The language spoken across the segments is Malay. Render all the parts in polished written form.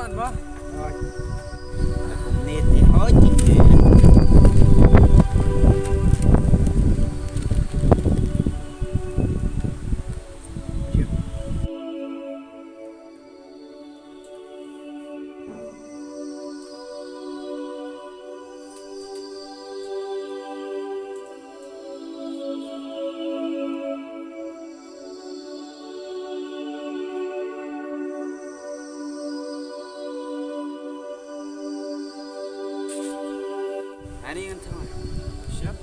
jalan, Bang. Aku nete ojek je. Ani kan sama. Siap.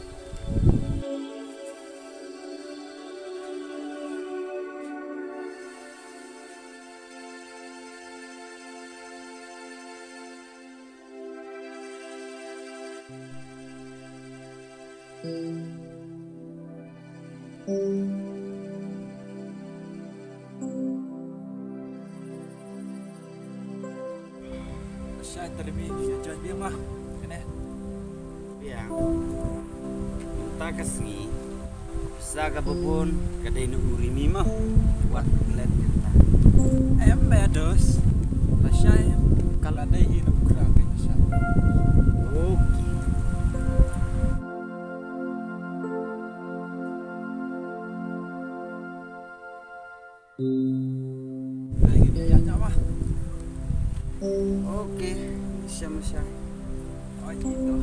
Saya terlebih jauh dia mah. Kena. Biang. Tak kesini. Sa ka bubun kadai nu urimi mah. Buat let kita. Dos. Saya kalau ada hidup gerak ke saya. Okey. Lagi dia mah. Okey. Syam-syam. Oh gitu.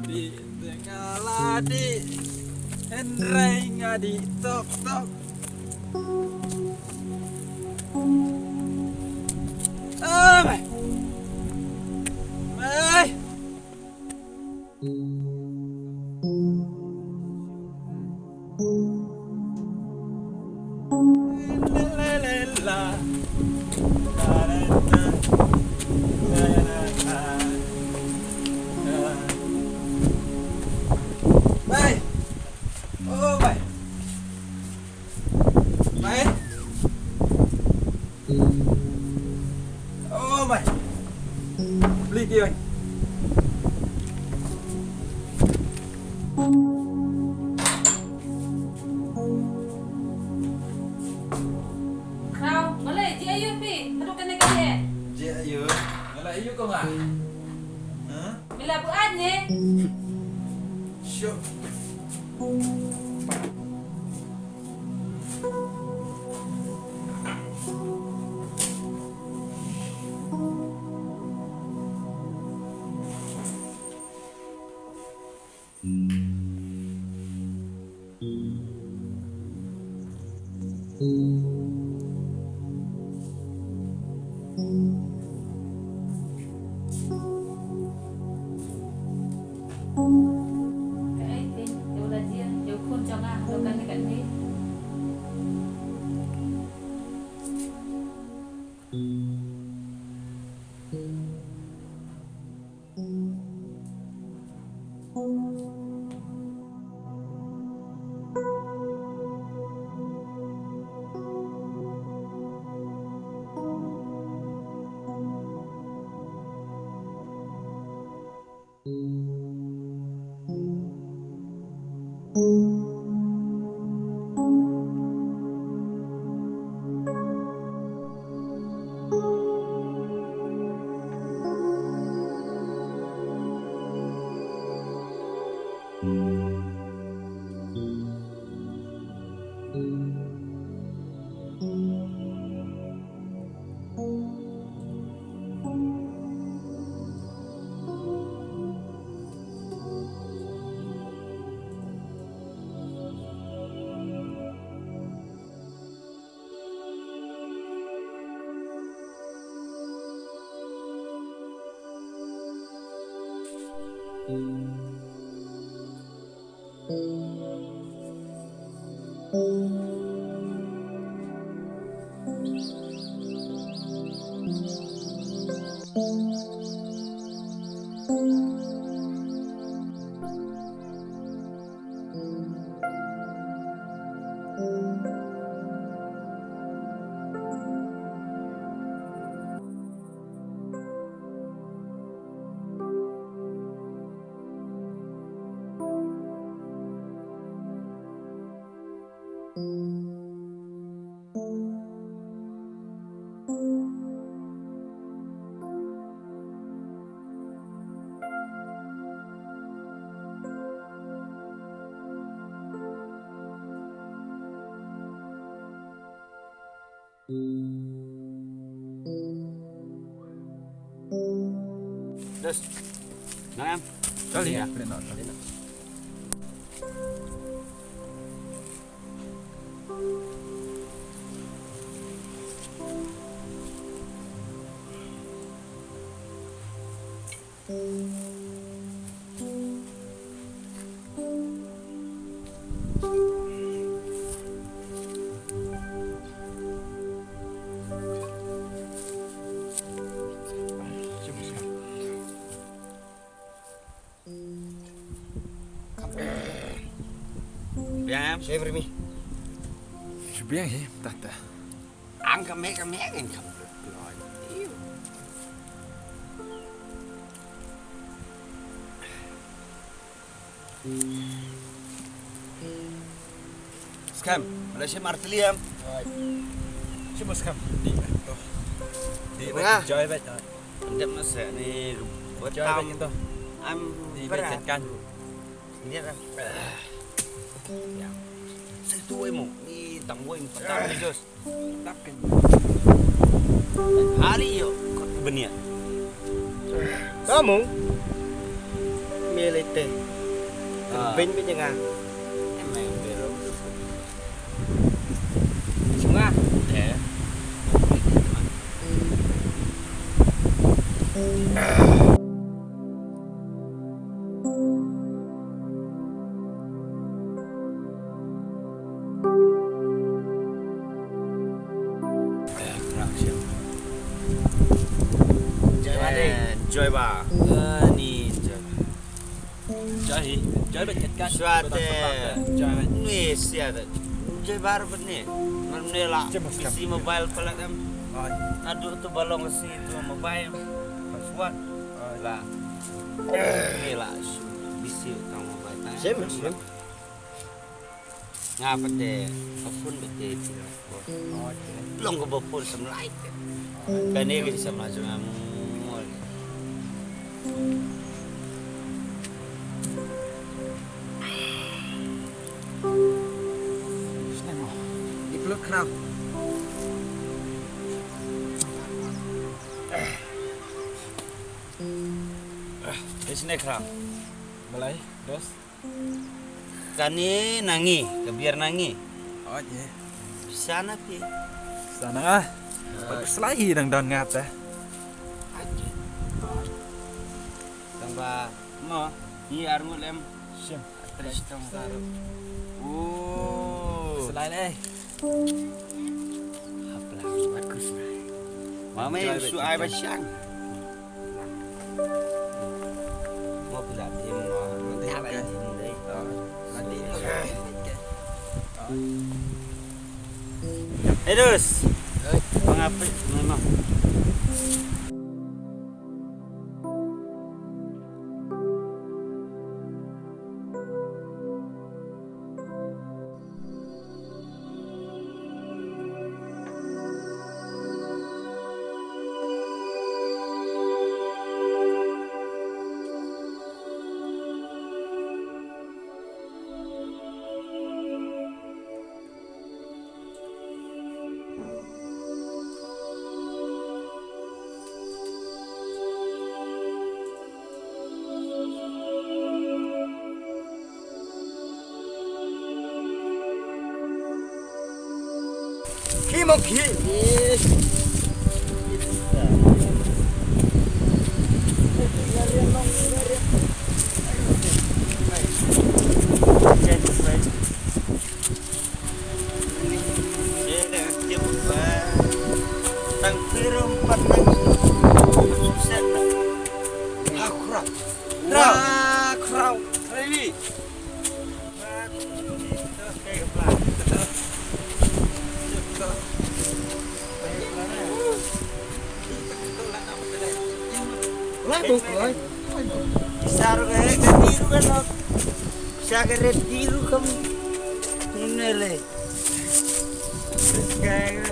Di tengah ladi Hendrai ngadi tok tok. Mai. Mai. La la la la la la. Mai. Oh, mai. Mai. Oh, mai. Beli dia. Rau, boleh je ayu pi. Aduh kena kaya. Je ayo. Mala ayo kau ngah. Ha? Bila buat ni. Syuk. Cái ấy thì đều là riêng, đều khuôn cho ngang, đều cần cái gì. Terus, nah em, Kali ya. boleh nak. Biar em, saya bermi. Bien sih, tak. Ang kami kan kamu. Skam, Malaysia Marteliam. Cuma sekam. Di tu. Di Mana? joy bet. Ndem masa ni buat Joy tahu. bet tu. Am Di berat. betkan. Ini kan. Ya. Saya tu emo. Ni tang boy pertama ni Jos. Takkan. Hari yo kot benia. Kamu milih teh. Ah. Ben ben jangan. Emang bero. Sungai. Ya. Joy ba. Ni joy. Joy bet kan. Suate. Joy bet. Ni siapa? Joy baru benih. Mana lah? Cuma sekam. Isi mobile pala kan. Oh, Aduh tu balong ke situ mobile. Password. Lah. Ni lah. Bisi utang mobile. Sim, sim. Ngapa deh? Apun betul. oh. Belum ke bopor semlait. Kan ni kita sama macam Snemo. Di peluk kerap. di sini kerap. Balai, dos. Kani nangi, kebiar nangi. Oh, je. Sana pi. Sana ah. Bagus lagi nang don ngap dah. Tambah mo, ni armul em. Sim. Terus tong karo. Oh, Selain apa bagus. Mama yang su ai basyang. Mo pula dia mo. Nanti apa ini? nanti. Terus. Mengapa memang? Kimok ki. Lah bukan. Isar ke biru kan lo. Sagaret biru kamu. Ini le. Kayak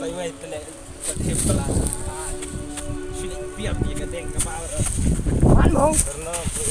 Bye bye tele. Ketip pelan. Sulit biar dia keteng kepala. Pan mong. terlalu.